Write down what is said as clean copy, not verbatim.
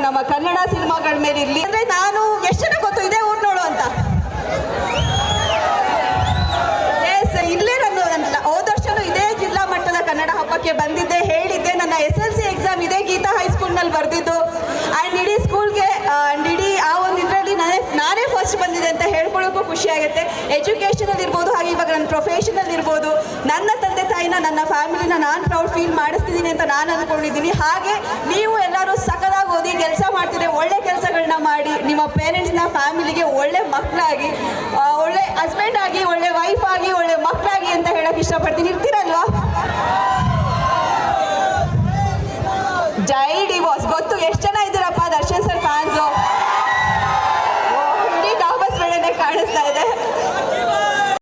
ನಮ್ಮ ಕನ್ನಡ ಸಿನಿಮಾಗಳ ಮೇಲೆ ಇರಲಿ. ಅಂದರೆ ನಾನು ಎಷ್ಟು ಜನ ಗೊತ್ತು ಇದೇ ಊರು ನೋಡು ಅಂತ. ಎಸ್, ಇಲ್ಲೇ ನನ್ನ ಹೋದ ವರ್ಷನೂ ಇದೇ ಜಿಲ್ಲಾ ಮಟ್ಟದ ಕನ್ನಡ ಹಬ್ಬಕ್ಕೆ ಬಂದಿದ್ದೆ, ಹೇಳಿದ್ದೆ. ನನ್ನ SLC ಎಕ್ಸಾಮ್ ಇದೇ ಗೀತಾ ಹೈಸ್ಕೂಲ್ನಲ್ಲಿ ಬರೆದಿದ್ದು. ಆ್ಯಂಡ್ ಇಡೀ ಸ್ಕೂಲ್ಗೆ ಇಡೀ ಆ ಒಂದು ಇದರಲ್ಲಿ ನಾನೇ ಫಸ್ಟ್ ಬಂದಿದೆ ಅಂತ ಹೇಳ್ಕೊಳ್ಳೋಕ್ಕೂ ಖುಷಿ ಆಗುತ್ತೆ. ಎಜುಕೇಷನಲ್ಲಿ ಇರ್ಬೋದು, ಹಾಗೆ ಇವಾಗ ನನ್ನ ಪ್ರೊಫೆಷನಲ್ ಇರ್ಬೋದು, ನನ್ನ ತಂದೆ ತಾಯಿನ, ನನ್ನ ಫ್ಯಾಮಿಲಿನ ನಾನು ಪ್ರೌಡ್ ಫೀಲ್ ಮಾಡಿಸ್ತಿದ್ದೀನಿ ಅಂತ ನಾನು ಅಂದ್ಕೊಂಡಿದ್ದೀನಿ. ಹಾಗೆ ನೀವು ಎಲ್ಲರೂ ಸಖತ್ತಾಗಿ ಓದಿ ಕೆಲಸ ಮಾಡ್ತಿದ್ರೆ ಒಳ್ಳೆ ಕೆಲಸಗಳನ್ನ ಮಾಡಿ ನಿಮ್ಮ ಪೇರೆಂಟ್ಸ್ನ ಫ್ಯಾಮಿಲಿಗೆ ಒಳ್ಳೆ ಮಕ್ಕಳಾಗಿ